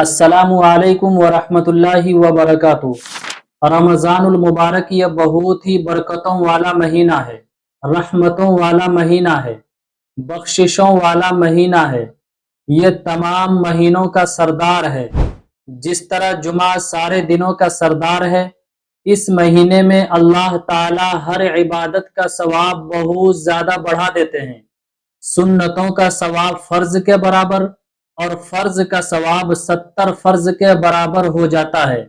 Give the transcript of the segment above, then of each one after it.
अस्सलामु अलैकुम वरहमतुल्लाहि वबरकातुहू। रमज़ानुल मुबारक ये बहुत ही बरकतों वाला महीना है, रहमतों वाला महीना है, बख्शिशों वाला महीना है। ये तमाम महीनों का सरदार है। जिस तरह जुमा सारे दिनों का सरदार है, इस महीने में अल्लाह ताला हर इबादत का सवाब बहुत ज़्यादा बढ़ा देते हैं। सुन्नतों का सवाब फर्ज के बराबर और फर्ज का सवाब 70 फर्ज के बराबर हो जाता है।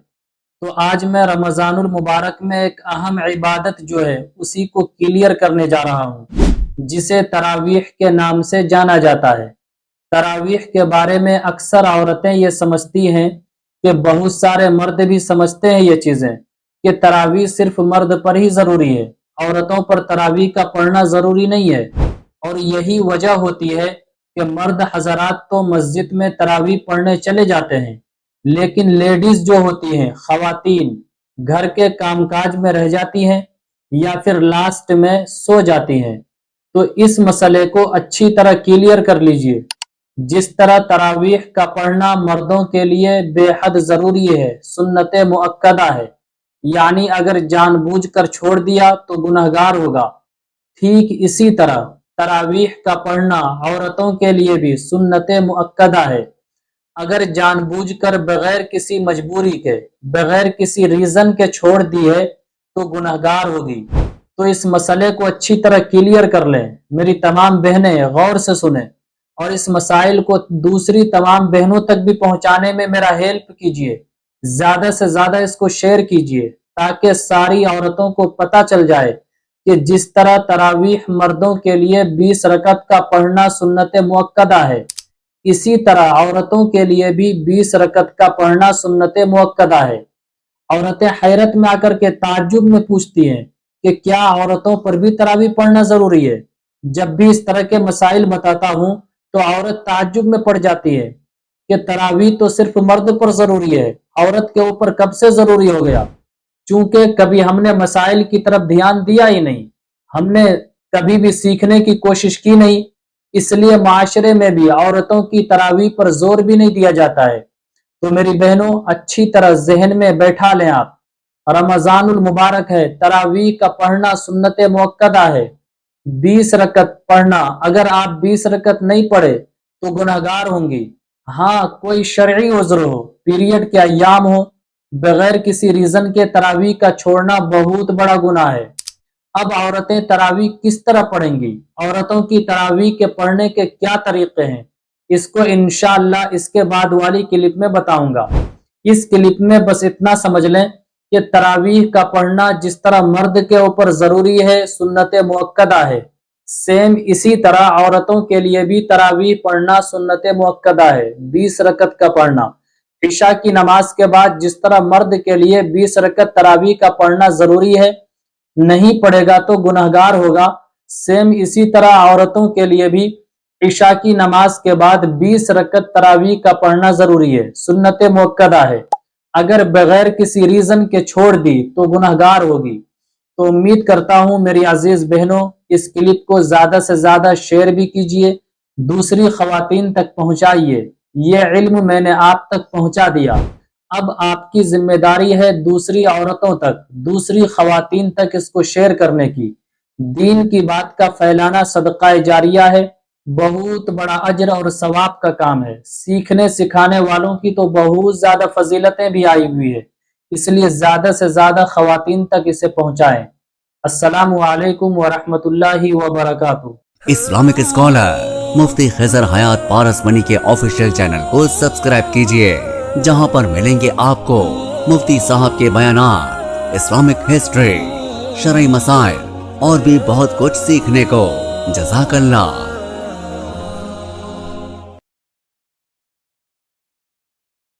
तो आज मैं रमज़ानुल मुबारक में एक अहम इबादत जो है उसी को क्लियर करने जा रहा हूँ, जिसे तरावीह के नाम से जाना जाता है। तरावीह के बारे में अक्सर औरतें ये समझती हैं कि बहुत सारे मर्द भी समझते हैं ये चीज़ें कि तरावीह सिर्फ मर्द पर ही ज़रूरी है, औरतों पर तरावीह का पढ़ना ज़रूरी नहीं है। और यही वजह होती है कि मर्द हजरात तो मस्जिद में तरावीह पढ़ने चले जाते हैं, लेकिन लेडीज जो होती हैं, खवातीन घर के कामकाज में रह जाती हैं या फिर लास्ट में सो जाती हैं। तो इस मसले को अच्छी तरह क्लियर कर लीजिए। जिस तरह तरावीह का पढ़ना मर्दों के लिए बेहद जरूरी है, सुन्नत मुअक्कदा है, यानी अगर जानबूझकर छोड़ दिया तो गुनहगार होगा, ठीक इसी तरह तरावीह का पढ़ना औरतों के लिए भी सुन्नत मुअक्कदा है। अगर जानबूझकर बगैर किसी मजबूरी के, बगैर किसी रीजन के छोड़ दी है तो गुनहगार होगी। तो इस मसले को अच्छी तरह क्लियर कर लें। मेरी तमाम बहनें गौर से सुने और इस मसाइल को दूसरी तमाम बहनों तक भी पहुंचाने में मेरा हेल्प कीजिए। ज्यादा से ज्यादा इसको शेयर कीजिए ताकि सारी औरतों को पता चल जाए कि जिस तरह तरावीह मर्दों के लिए 20 रकत का पढ़ना सुन्नत मुअक्कदा है, इसी तरह औरतों के लिए भी 20 रकत का पढ़ना सुन्नत मुअक्कदा है। औरतें हैरत में आकर के ताज्जुब में पूछती हैं कि क्या औरतों पर भी तरावीह पढ़ना जरूरी है। जब भी इस तरह के मसाइल बताता हूं तो औरत ताज्जुब में पड़ जाती है कि तरावीह तो सिर्फ मर्द पर जरूरी है, औरत के ऊपर कब से जरूरी हो गया। चूंकि कभी हमने मसाइल की तरफ ध्यान दिया ही नहीं, हमने कभी भी सीखने की कोशिश की नहीं, इसलिए माशरे में भी औरतों की तरावीह पर जोर भी नहीं दिया जाता है। तो मेरी बहनों, अच्छी तरह जहन में बैठा लें आप, रमजानुल मुबारक है, तरावीह का पढ़ना सुन्नत मुअक्कदा है। 20 रकत पढ़ना, अगर आप 20 रकत नहीं पढ़े तो गुनहगार होंगी। हाँ, कोई शरई उज़्र हो, पीरियड के अय्याम हो, बगैर किसी रीजन के तरावीह का छोड़ना बहुत बड़ा गुनाह है। अब औरतें तरावीह किस तरह पढ़ेंगी, औरतों की तरावीह के पढ़ने के क्या तरीके हैं, इसको इंशाअल्लाह इसके बाद वाली क्लिप में बताऊंगा। इस क्लिप में बस इतना समझ लें कि तरावीह का पढ़ना जिस तरह मर्द के ऊपर जरूरी है, सुन्नत मुअक्कदा है, सेम इसी तरह औरतों के लिए भी तरावीह पढ़ना सुन्नत मुअक्कदा है। 20 रकत का पढ़ना इशा की नमाज के बाद जिस तरह मर्द के लिए 20 रकत तरावीह का पढ़ना जरूरी है, नहीं पढ़ेगा तो गुनहगार होगा, सेम इसी तरह औरतों के लिए भी इशा की नमाज के बाद 20 रकत तरावीह का पढ़ना जरूरी है, सुन्नत मुअक्कदा है। अगर बगैर किसी रीजन के छोड़ दी तो गुनहगार होगी। तो उम्मीद करता हूं मेरी अजीज बहनों, इस क्लिप को ज्यादा से ज्यादा शेयर भी कीजिए, दूसरी खवातीन तक पहुंचाइए। ये इल्म मैंने आप तक पहुंचा दिया, अब आपकी जिम्मेदारी है दूसरी औरतों तक, दूसरी खवातीन तक इसको शेयर करने की। दीन की बात का फैलाना सदका जारिया है, बहुत बड़ा अजर और सवाब का काम है। सीखने सिखाने वालों की तो बहुत ज्यादा फजीलतें भी आई हुई है, इसलिए ज्यादा से ज्यादा खवातीन तक इसे पहुंचाएं। अस्सलामु अलैकुम वरहमतुल्लाहि वबरकातुहू। इस्लामिक स्कॉलर मुफ्ती खिजर हयात पारस मनी के ऑफिशियल चैनल को सब्सक्राइब कीजिए, जहां पर मिलेंगे आपको मुफ्ती साहब के बयानात, इस्लामिक हिस्ट्री, शरई मसाइल और भी बहुत कुछ सीखने को। जज़ाकल्लाह।